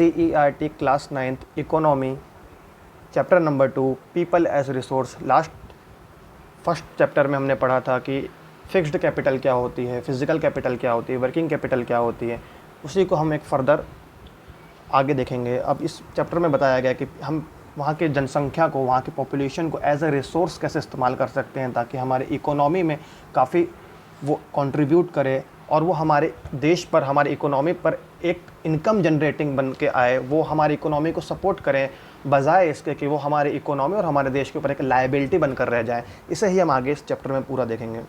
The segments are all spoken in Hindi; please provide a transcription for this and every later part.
CERT class 9th economy chapter number 2 people as resource. First chapter में हमने पढ़ा था कि फिक्स्ड कैपिटल क्या होती है, फिजिकल कैपिटल क्या होती है, वर्किंग कैपिटल क्या होती है। उसी को हम एक फर्दर आगे देखेंगे। अब इस चैप्टर में बताया गया कि हम वहाँ के जनसंख्या को, वहाँ की पॉपुलेशन को एज ए रिसोर्स कैसे इस्तेमाल कर सकते हैं ताकि हमारे इकोनॉमी में काफ़ी वो कंट्रीब्यूट करे और वो हमारे देश पर, हमारी इकोनॉमी पर एक इनकम जनरेटिंग बन के आए, वो हमारी इकोनॉमी को सपोर्ट करें बजाय इसके कि वो हमारी इकोनॉमी और हमारे देश के ऊपर एक लायबिलिटी बनकर रह जाए। इसे ही हम आगे इस चैप्टर में पूरा देखेंगे।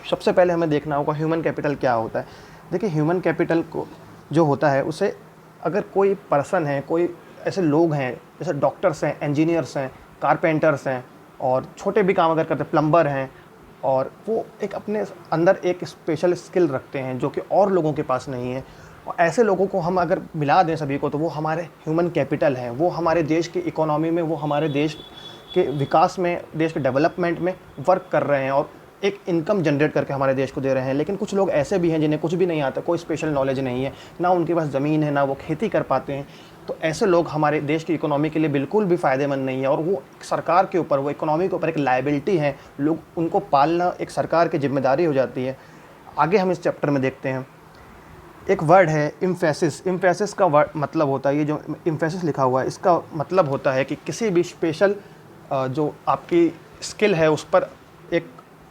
सबसे पहले हमें देखना होगा ह्यूमन कैपिटल क्या होता है। देखिए, ह्यूमन कैपिटल को जो होता है उसे अगर कोई पर्सन है, कोई ऐसे लोग हैं जैसे डॉक्टर्स हैं, इंजीनियर्स हैं, कारपेंटर्स हैं और छोटे भी काम अगर करते हैं, प्लम्बर हैं, और वो एक अपने अंदर एक स्पेशल स्किल रखते हैं जो कि और लोगों के पास नहीं है, और ऐसे लोगों को हम अगर मिला दें सभी को तो वो हमारे ह्यूमन कैपिटल हैं। वो हमारे देश की इकोनॉमी में, वो हमारे देश के विकास में, देश के डेवलपमेंट में वर्क कर रहे हैं और एक इनकम जनरेट करके हमारे देश को दे रहे हैं। लेकिन कुछ लोग ऐसे भी हैं जिन्हें कुछ भी नहीं आता, कोई स्पेशल नॉलेज नहीं है, ना उनके पास ज़मीन है, ना वो खेती कर पाते हैं। तो ऐसे लोग हमारे देश की इकोनॉमी के लिए बिल्कुल भी फ़ायदेमंद नहीं है और वो सरकार के ऊपर, वो इकोनॉमी के ऊपर एक लायबिलिटी है। लोग उनको पालना एक सरकार की जिम्मेदारी हो जाती है। आगे हम इस चैप्टर में देखते हैं। एक वर्ड है एम्फेसिस। एम्फेसिस का वर्ड मतलब होता है, ये जो एम्फेसिस लिखा हुआ है इसका मतलब होता है कि किसी भी स्पेशल जो आपकी स्किल है उस पर एक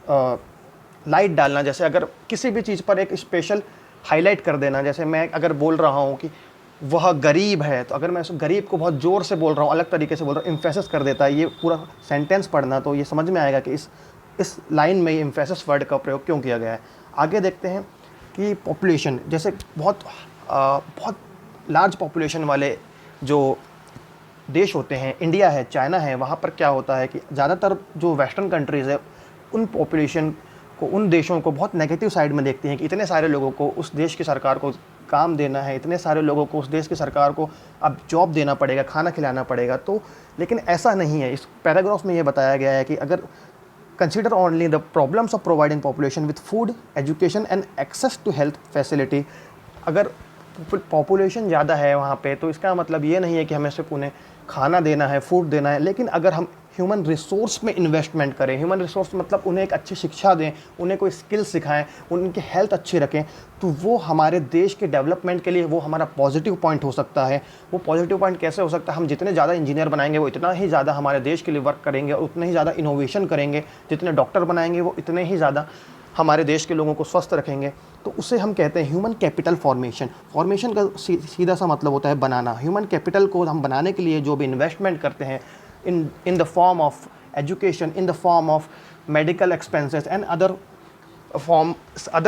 लाइट डालना। जैसे अगर किसी भी चीज़ पर एक स्पेशल हाईलाइट कर देना, जैसे मैं अगर बोल रहा हूँ कि वह गरीब है, तो अगर मैं उस गरीब को बहुत ज़ोर से बोल रहा हूँ, अलग तरीके से बोल रहा हूँ, एम्फेसिस कर देता है। ये पूरा सेंटेंस पढ़ना तो ये समझ में आएगा कि इस लाइन में एम्फेसिस वर्ड का प्रयोग क्यों किया गया है। आगे देखते हैं कि पॉपुलेशन, जैसे बहुत लार्ज पॉपुलेशन वाले जो देश होते हैं, इंडिया है, चाइना है, वहाँ पर क्या होता है कि ज़्यादातर जो वेस्टर्न कंट्रीज़ है उन पॉपुलेशन को, उन देशों को बहुत नेगेटिव साइड में देखते हैं कि इतने सारे लोगों को उस देश की सरकार को काम देना है, इतने सारे लोगों को उस देश की सरकार को अब जॉब देना पड़ेगा, खाना खिलाना पड़ेगा। तो लेकिन ऐसा नहीं है। इस पैराग्राफ में ये बताया गया है कि अगर consider only the problems of providing population with food, education and access to health facility. अगर पॉपुलेशन ज़्यादा है वहाँ पे तो इसका मतलब ये नहीं है कि हमें सिर्फ उन्हें खाना देना है, फूड देना है, लेकिन अगर हम ह्यूमन रिसोर्स में इन्वेस्टमेंट करें, ह्यूमन रिसोर्स मतलब उन्हें एक अच्छी शिक्षा दें, उन्हें कोई स्किल सिखाएं, उनकी हेल्थ अच्छी रखें, तो वो हमारे देश के डेवलपमेंट के लिए वो हमारा पॉजिटिव पॉइंट हो सकता है। वो पॉजिटिव पॉइंट कैसे हो सकता है? हम जितने ज़्यादा इंजीनियर बनाएंगे वो इतना ही ज़्यादा हमारे देश के लिए वर्क करेंगे और उतने ही ज़्यादा इनोवेशन करेंगे। जितने डॉक्टर बनाएंगे वो इतने ही ज़्यादा हमारे देश के लोगों को स्वस्थ रखेंगे। तो उसे हम कहते हैं ह्यूमन कैपिटल फॉर्मेशन। फॉर्मेशन का सीधा सा मतलब होता है बनाना। ह्यूमन कैपिटल को हम बनाने के लिए जो भी इन्वेस्टमेंट करते हैं in the form of education, in the form of medical expenses and other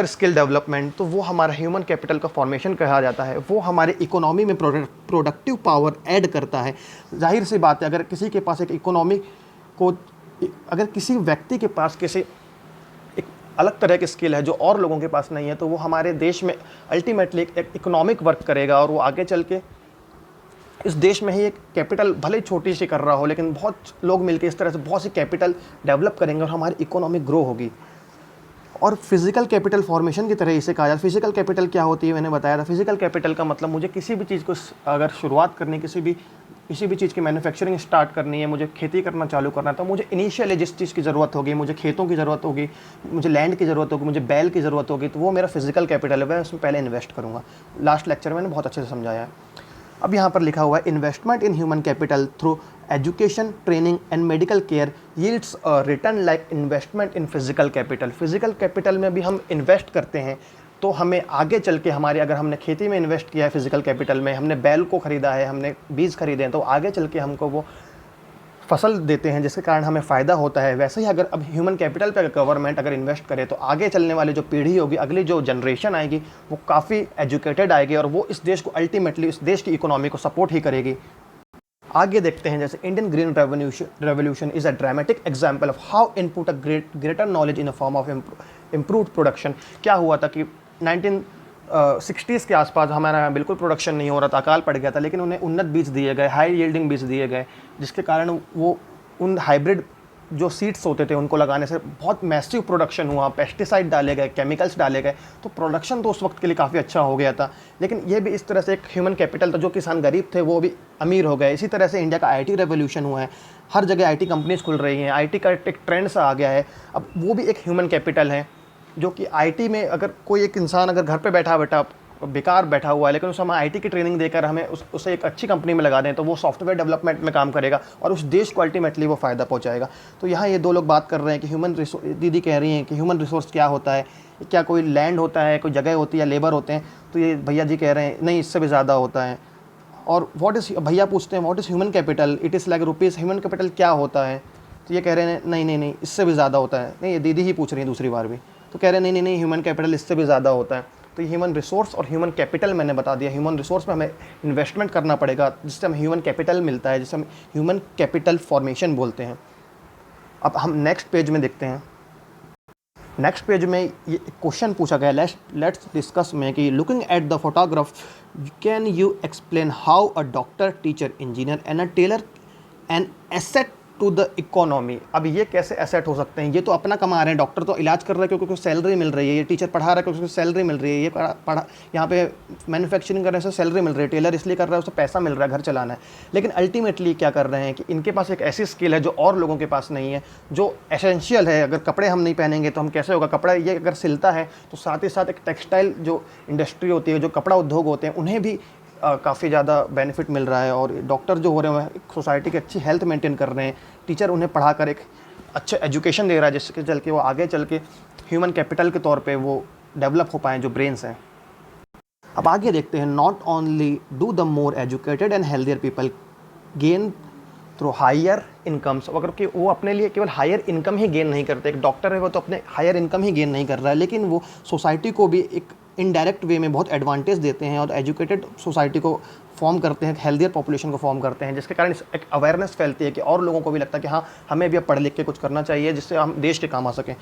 skill development, तो वो हमारा ह्यूमन कैपिटल का फॉर्मेशन कहा जाता है। वो हमारे इकोनॉमी में प्रोडक्टिव पावर ऐड करता है। जाहिर सी बात है, अगर किसी के पास एक इकोनॉमी को, अगर किसी व्यक्ति के पास किसी एक अलग तरह की स्किल है जो और लोगों के पास नहीं है, तो वो हमारे देश में अल्टीमेटली एक इकोनॉमिक वर्क करेगा और वो आगे चल के इस देश में ही एक कैपिटल भले ही छोटी सी कर रहा हो, लेकिन बहुत लोग मिलकर इस तरह से बहुत सी कैपिटल डेवलप करेंगे और हमारी इकोनॉमी ग्रो होगी। और फिजिकल कैपिटल फॉर्मेशन की तरह इसे कहा जाता है। फिजिकल कैपिटल क्या होती है, मैंने बताया था। फिजिकल कैपिटल का मतलब मुझे किसी भी चीज़ को अगर शुरुआत करनी, किसी भी चीज़ की मैन्युफैक्चरिंग स्टार्ट करनी है, मुझे खेती करना चालू करना है, तो मुझे इनिशियली जिस चीज़ की ज़रूरत होगी, मुझे खेतों की ज़रूरत होगी, मुझे लैंड की ज़रूरत होगी, मुझे बैल की ज़रूरत होगी, तो वो मेरा फिजिकल कैपिटल है, मैं उसमें पहले इन्वेस्ट करूँगा। लास्ट लेक्चर में मैंने बहुत अच्छे से समझाया है। अब यहाँ पर लिखा हुआ है investment in human capital through education, training and medical care yields a return like investment in physical capital. Physical capital में भी हम इन्वेस्ट करते हैं तो हमें आगे चल के हमारे, अगर हमने खेती में इन्वेस्ट किया है फिजिकल कैपिटल में, हमने बैल को ख़रीदा है, हमने बीज खरीदे हैं, तो आगे चल के हमको वो फसल देते हैं जिसके कारण हमें फ़ायदा होता है। वैसे ही अगर अब ह्यूमन कैपिटल पे गवर्नमेंट अगर इन्वेस्ट करे तो आगे चलने वाली जो पीढ़ी होगी, अगली जो जनरेशन आएगी, वो काफ़ी एजुकेटेड आएगी और वो इस देश को अल्टीमेटली, इस देश की इकोनॉमी को सपोर्ट ही करेगी। आगे देखते हैं, जैसे Indian green revolution is a dramatic example of how input a greater knowledge in a form of improved production. क्या हुआ था कि 1960s के आसपास हमारे यहाँ बिल्कुल प्रोडक्शन नहीं हो रहा था, अकाल पड़ गया था, लेकिन उन्हें उन्नत बीज दिए गए, हाई यील्डिंग बीज दिए गए, जिसके कारण वो उन हाइब्रिड जो सीड्स होते थे उनको लगाने से बहुत मैसिव प्रोडक्शन हुआ, पेस्टिसाइड डाले गए, केमिकल्स डाले गए, तो प्रोडक्शन तो उस वक्त के लिए काफ़ी अच्छा हो गया था। लेकिन ये भी इस तरह से एक ह्यूमन कैपिटल था, जो किसान गरीब थे वो भी अमीर हो गए। इसी तरह से इंडिया का आईटी रेवोल्यूशन हुआ है, हर जगह आईटी कंपनीज खुल रही हैं, आईटी का एक ट्रेंड सा आ गया है। अब वो भी एक ह्यूमन कैपिटल है, जो कि आईटी में अगर कोई एक इंसान अगर घर पे बैठा बैठा बेकार बैठा हुआ है, लेकिन उसे हम आईटी की ट्रेनिंग देकर हमें उसे एक अच्छी कंपनी में लगा दें, तो वो सॉफ्टवेयर डेवलपमेंट में काम करेगा और उस देश को अल्टीमेटली वो फ़ायदा पहुंचाएगा। तो यहाँ ये दो लोग बात कर रहे हैं कि ह्यूमन रिसोर्स, दीदी कह रही हैं कि ह्यूमन रिसोर्स क्या होता है, क्या कोई लैंड होता है, कोई जगह होती है, लेबर होते हैं। तो ये भैया जी कह रहे हैं नहीं, इससे भी ज़्यादा होता है। और व्हाट इज़, भैया पूछते हैं what is human capital, it is like rupees, human capital क्या होता है। तो ये कह रहे हैं नहीं नहीं नहीं, इससे भी ज़्यादा होता है। नहीं, ये दीदी ही पूछ रही है दूसरी बार भी, तो कह रहे हैं नहीं नहीं नहीं, ह्यूमन कैपिटल इससे भी ज़्यादा होता है। तो ह्यूमन रिसोर्स और ह्यूमन कैपिटल मैंने बता दिया। ह्यूमन रिसोर्स में हमें इन्वेस्टमेंट करना पड़ेगा, जिससे हम ह्यूमन कैपिटल मिलता है, जिससे हम ह्यूमन कैपिटल फॉर्मेशन बोलते हैं। अब हम नेक्स्ट पेज में देखते हैं। नेक्स्ट पेज में ये क्वेश्चन पूछा गया, लेट्स डिस्कस में कि looking at the photograph can you explain how a doctor, teacher, engineer and a tailor an asset to the economy. अब ये कैसे एसेट हो सकते हैं? ये तो अपना कमा रहे हैं, डॉक्टर तो इलाज कर रहा है क्योंकि उसको सैलरी मिल रही है, ये टीचर पढ़ा रहा है क्योंकि उसको सैलरी मिल रही है, ये पढ़ा यहाँ पे मैन्युफैक्चरिंग कर रहे हैं, सैलरी मिल रही है, टेलर इसलिए कर रहा है, उससे पैसा मिल रहा है, घर चलाना है। लेकिन अल्टीमेटली क्या कर रहे हैं कि इनके पास एक ऐसी स्किल है जो और लोगों के पास नहीं है, जो एसेंशियल है। अगर कपड़े हम नहीं पहनेंगे तो हम कैसे होगा? कपड़ा ये अगर सिलता है तो साथ ही साथ एक टेक्सटाइल जो इंडस्ट्री होती है, जो कपड़ा उद्योग होते हैं, उन्हें भी काफ़ी ज़्यादा बेनिफिट मिल रहा है। और डॉक्टर जो हो रहे हैं वह सोसाइटी की अच्छी हेल्थ मेंटेन कर रहे हैं, टीचर उन्हें पढ़ाकर एक अच्छा एजुकेशन दे रहा है, जिसके चल के वो आगे चल के ह्यूमन कैपिटल के तौर पे वो डेवलप हो पाएँ, जो ब्रेन्स हैं। अब आगे देखते हैं, not only do the more educated and healthier people gain through higher incomes. अगर कि वो अपने लिए केवल हायर इनकम ही गेन नहीं करते, एक डॉक्टर है वो तो अपने हायर इनकम ही गेन नहीं कर रहा है, लेकिन वो सोसाइटी को भी एक इनडायरेक्ट वे में बहुत एडवांटेज देते हैं और एजुकेटेड सोसाइटी को फॉर्म करते हैं, हेल्दियर पॉपुलेशन को फॉर्म करते हैं, जिसके कारण एक अवेयरनेस फैलती है कि और लोगों को भी लगता है कि हाँ, हमें भी अब पढ़ लिख के कुछ करना चाहिए जिससे हम देश के काम आ सकें।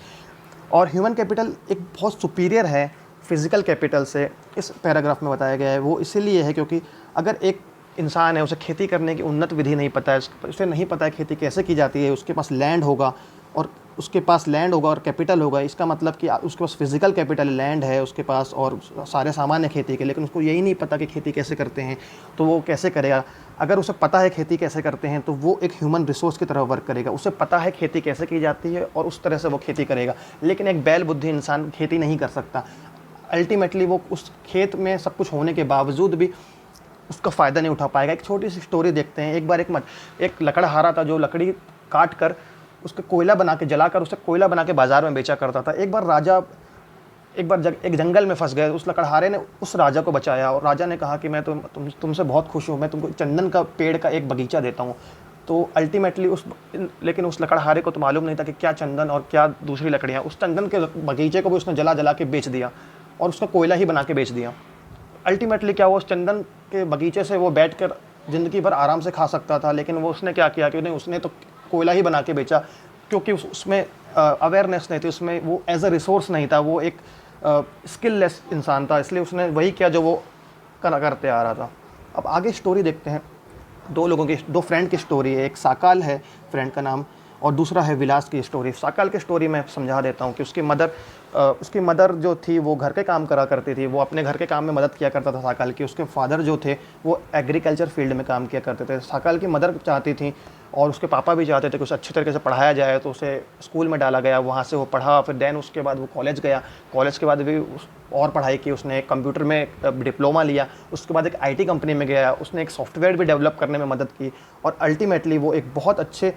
और ह्यूमन कैपिटल एक बहुत सुपीरियर है फिज़िकल कैपिटल से, इस पैराग्राफ में बताया गया है। वो इसीलिए है क्योंकि अगर एक इंसान है, उसे खेती करने की उन्नत विधि नहीं पता है, उसे नहीं पता है खेती कैसे की जाती है, उसके पास लैंड होगा और कैपिटल होगा, इसका मतलब कि उसके पास फिजिकल कैपिटल लैंड है उसके पास और सारे सामान है खेती के, लेकिन उसको यही नहीं पता कि खेती कैसे करते हैं, तो वो कैसे करेगा? अगर उसे पता है खेती कैसे करते हैं तो वो एक ह्यूमन रिसोर्स की तरह वर्क करेगा, उसे पता है खेती कैसे की जाती है और उस तरह से वो खेती करेगा। लेकिन एक बैल बुद्धि इंसान खेती नहीं कर सकता। अल्टीमेटली वो उस खेत में सब कुछ होने के बावजूद भी उसका फ़ायदा नहीं उठा पाएगा। एक छोटी सी स्टोरी देखते हैं। एक बार एक लकड़हारा था जो लकड़ी काट कर उसका कोयला बना के जलाकर उसे कोयला बना के बाज़ार में बेचा करता था। एक बार एक जंगल में फंस गए। उस लकड़हारे ने उस राजा को बचाया और राजा ने कहा कि मैं तुमसे बहुत खुश हूँ, मैं तुमको चंदन का पेड़ का एक बगीचा देता हूँ। तो अल्टीमेटली लेकिन उस लकड़हारे को तो मालूम नहीं था कि क्या चंदन और क्या दूसरी लकड़ियाँ, उस चंदन के बगीचे को भी उसने जला जला के बेच दिया और उसका कोयला ही बना के बेच दिया। अल्टीमेटली क्या हुआ, उस चंदन के बगीचे से वो बैठकर ज़िंदगी भर आराम से खा सकता था, लेकिन वो उसने क्या किया कि उसने तो कोयला ही बना के बेचा, क्योंकि उसमें अवेयरनेस नहीं थी, उसमें वो एज अ रिसोर्स नहीं था, वो एक स्किललेस इंसान था, इसलिए उसने वही किया जो वो करते आ रहा था। अब आगे स्टोरी देखते हैं। दो फ्रेंड की स्टोरी है। एक साकाल है फ्रेंड का नाम और दूसरा है विलास की स्टोरी। साकाल की स्टोरी मैं समझा देता हूँ कि उसकी मदर जो थी वो घर के काम करा करती थी, वो अपने घर के काम में मदद किया करता था साकाल की। उसके फादर जो थे वो एग्रीकल्चर फील्ड में काम किया करते थे। साकाल की मदर चाहती थी और उसके पापा भी चाहते थे कि उसे अच्छे तरीके से पढ़ाया जाए, तो उसे स्कूल में डाला गया, वहाँ से वो पढ़ा। फिर देन उसके बाद वो कॉलेज गया, कॉलेज के बाद भी और पढ़ाई की, उसने कंप्यूटर में डिप्लोमा लिया, उसके बाद एक आईटी कंपनी में गया, उसने एक सॉफ्टवेयर भी डेवलप करने में मदद की और अल्टीमेटली वो एक बहुत अच्छे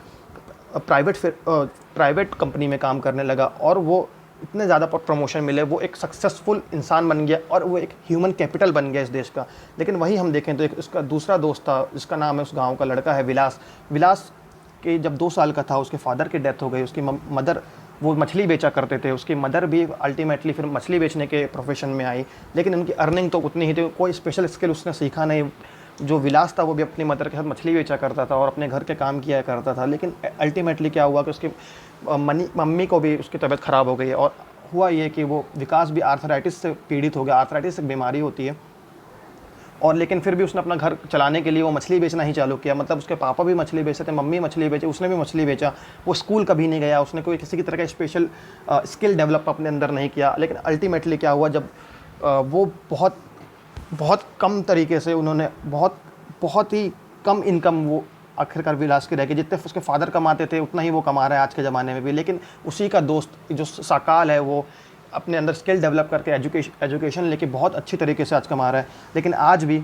प्राइवेट कंपनी में काम करने लगा और वो इतने ज़्यादा प्रमोशन मिले, वो एक सक्सेसफुल इंसान बन गया और वो एक ह्यूमन कैपिटल बन गया इस देश का। लेकिन वही हम देखें तो एक उसका दूसरा दोस्त था जिसका नाम है, उस गांव का लड़का है विलास के जब 2 साल का था उसके फादर की डेथ हो गई। उसकी मदर, वो मछली बेचा करते थे, उसकी मदर भी अल्टीमेटली फिर मछली बेचने के प्रोफेशन में आई, लेकिन उनकी अर्निंग तो उतनी ही थी, कोई स्पेशल स्किल उसने सीखा नहीं। जो विलास था वो भी अपनी मदर के साथ मछली बेचा करता था और अपने घर के काम किया करता था, लेकिन अल्टीमेटली क्या हुआ कि उसकी मम्मी को भी उसकी तबीयत ख़राब हो गई और हुआ ये कि वो विकास भी आर्थराइटिस से पीड़ित हो गया। आर्थराइटिस एक बीमारी होती है और लेकिन फिर भी उसने अपना घर चलाने के लिए वो मछली बेचना ही चालू किया। मतलब उसके पापा भी मछली बेचते थे, मम्मी मछली बेचे, उसने भी मछली बेचा। वो स्कूल कभी नहीं गया, उसने कोई किसी की तरह का स्पेशल स्किल डेवलप अपने अंदर नहीं किया। लेकिन अल्टीमेटली क्या हुआ, जब वो बहुत बहुत कम तरीके से उन्होंने बहुत ही कम इनकम वो आखिरकार विलास की रह गई। जितने उसके फादर कमाते थे उतना ही वो कमा रहा है आज के ज़माने में भी। लेकिन उसी का दोस्त जो साकाल है वो अपने अंदर स्किल डेवलप करके एजुकेशन लेके बहुत अच्छी तरीके से आज कमा रहा है। लेकिन आज भी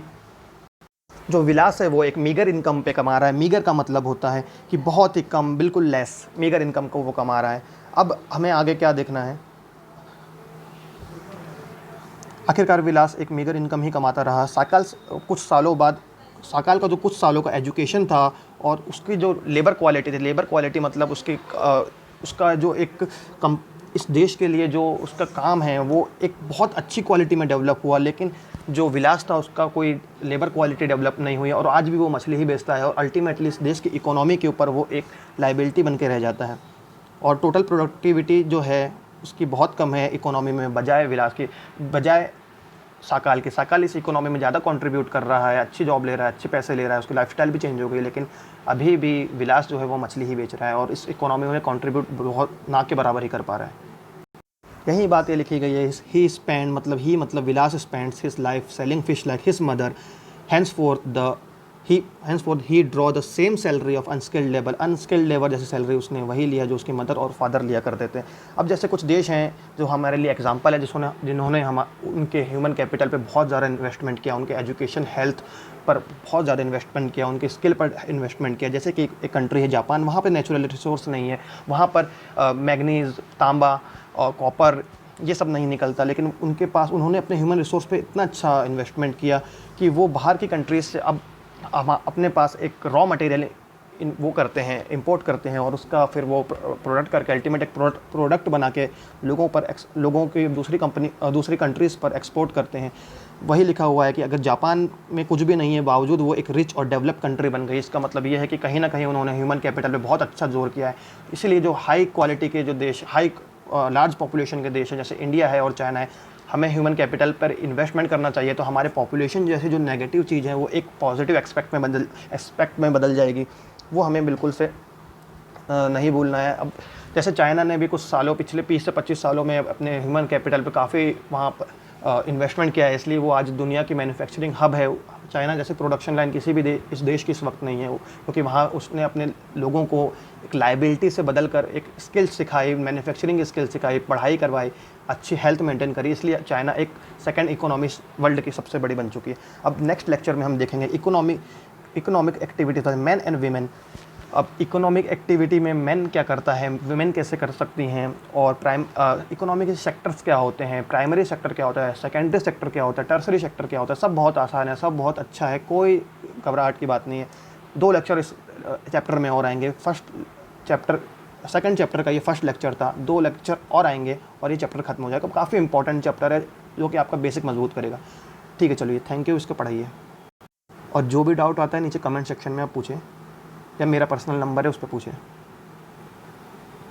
जो विलास है वो एक मीगर इनकम पे कमा रहा है। मीगर का मतलब होता है कि बहुत ही कम, बिल्कुल लेस मीगर इनकम को वो कमा रहा है। अब हमें आगे क्या देखना है, आखिरकार विलास एक मीगर इनकम ही कमाता रहा। साकाल कुछ सालों बाद, साकाल का जो कुछ सालों का एजुकेशन था और उसकी जो लेबर क्वालिटी थी, लेबर क्वालिटी मतलब उसका जो एक इस देश के लिए जो उसका काम है वो एक बहुत अच्छी क्वालिटी में डेवलप हुआ। लेकिन जो विलास था उसका कोई लेबर क्वालिटी डेवलप नहीं हुई और आज भी वो मछली ही बेचता है और अल्टीमेटली इस देश की इकोनॉमी के ऊपर वो एक लाइबिलिटी बन के रह जाता है। और टोटल प्रोडक्टिविटी जो है उसकी बहुत कम है इकोनॉमी में, बजाय विलास की, बजाय साकाल की। साकाल इस इकोनॉमी में ज़्यादा कंट्रीब्यूट कर रहा है, अच्छी जॉब ले रहा है, अच्छे पैसे ले रहा है, उसकी लाइफस्टाइल भी चेंज हो गई। लेकिन अभी भी विलास जो है वो मछली ही बेच रहा है और इस इकोनॉमी में कंट्रीब्यूट बहुत ना के बराबर ही कर पा रहा है। यही बात ये लिखी गई है, ही स्पेंड मतलब Vilas spends his life selling fish like his mother, henceforth he draw the same salary of unskilled labor जैसे सैलरी उसने वही लिया जो उसकी मदर और फादर लिया करते थे। अब जैसे कुछ देश हैं जो हमारे लिए एग्जांपल है, जिन्होंने उनके ह्यूमन कैपिटल पे बहुत ज़्यादा इन्वेस्टमेंट किया, उनके एजुकेशन हेल्थ पर बहुत ज़्यादा इन्वेस्टमेंट किया, उनके स्किल पर इन्वेस्टमेंट किया। जैसे कि एक कंट्री है जापान, वहाँ पर नेचुरल रिसोर्स नहीं है, वहाँ पर मैग्नीज़, तांबा और कॉपर ये सब नहीं निकलता। लेकिन उनके पास उन्होंने अपने ह्यूमन रिसोर्स पे इतना अच्छा इन्वेस्टमेंट किया कि वो बाहर की कंट्रीज से अब अपने पास एक रॉ मटेरियल वो करते हैं, इंपोर्ट करते हैं और उसका फिर वो प्रोडक्ट करके अल्टीमेट एक प्रोडक्ट बना के लोगों की दूसरी कंट्रीज़ पर एक्सपोर्ट करते हैं। वही लिखा हुआ है कि अगर जापान में कुछ भी नहीं है बावजूद वो एक रिच और डेवलप कंट्री बन गई। इसका मतलब ये है कि कहीं ना कहीं उन्होंने ह्यूमन कैपिटल पे बहुत अच्छा जोर किया है। इसीलिए जो हाई क्वालिटी के जो देश, लार्ज पॉपुलेशन के देश हैं जैसे इंडिया है और चाइना है, हमें ह्यूमन कैपिटल पर इन्वेस्टमेंट करना चाहिए। तो हमारे पॉपुलेशन जैसे जो नेगेटिव चीज़ है वो एक पॉजिटिव एस्पेक्ट में बदल जाएगी। वो हमें बिल्कुल से नहीं भूलना है। अब जैसे चाइना ने भी कुछ सालों, पिछले 20 से 25 सालों में अपने ह्यूमन कैपिटल पे काफ़ी वहाँ पर इन्वेस्टमेंट किया है, इसलिए वो आज दुनिया की मैन्युफैक्चरिंग हब है। चाइना जैसे प्रोडक्शन लाइन किसी भी इस देश की इस वक्त नहीं है, क्योंकि वहाँ उसने अपने लोगों को एक लाइबिलिटी से बदल कर एक स्किल सिखाई, मैन्युफैक्चरिंग स्किल सिखाई, पढ़ाई करवाई, अच्छी हेल्थ मेंटेन करी। इसलिए चाइना एक सेकंड इकोनॉमी वर्ल्ड की सबसे बड़ी बन चुकी है। अब नेक्स्ट लेक्चर में हम देखेंगे economic activities, man and women. अब इकोनॉमिक एक्टिविटी में मैन क्या करता है, वुमेन कैसे कर सकती हैं, और इकोनॉमिक सेक्टर्स क्या होते हैं, प्राइमरी सेक्टर क्या होता है, सेकेंडरी सेक्टर क्या होता है, टर्सरी सेक्टर क्या होता है। सब बहुत आसान है, सब बहुत अच्छा है, कोई घबराहट की बात नहीं है। 2 लेक्चर इस चैप्टर में और आएंगे। सेकंड चैप्टर का ये फर्स्ट लेक्चर था, 2 लेक्चर और आएंगे और ये चैप्टर खत्म हो जाएगा। काफ़ी इंपॉर्टेंट चैप्टर है जो कि आपका बेसिक मजबूत करेगा। ठीक है, चलिए, थैंक यू, इसको पढ़ाइए। और जो भी डाउट आता है नीचे कमेंट सेक्शन में आप पूछें, या मेरा पर्सनल नंबर है उस पर पूछें।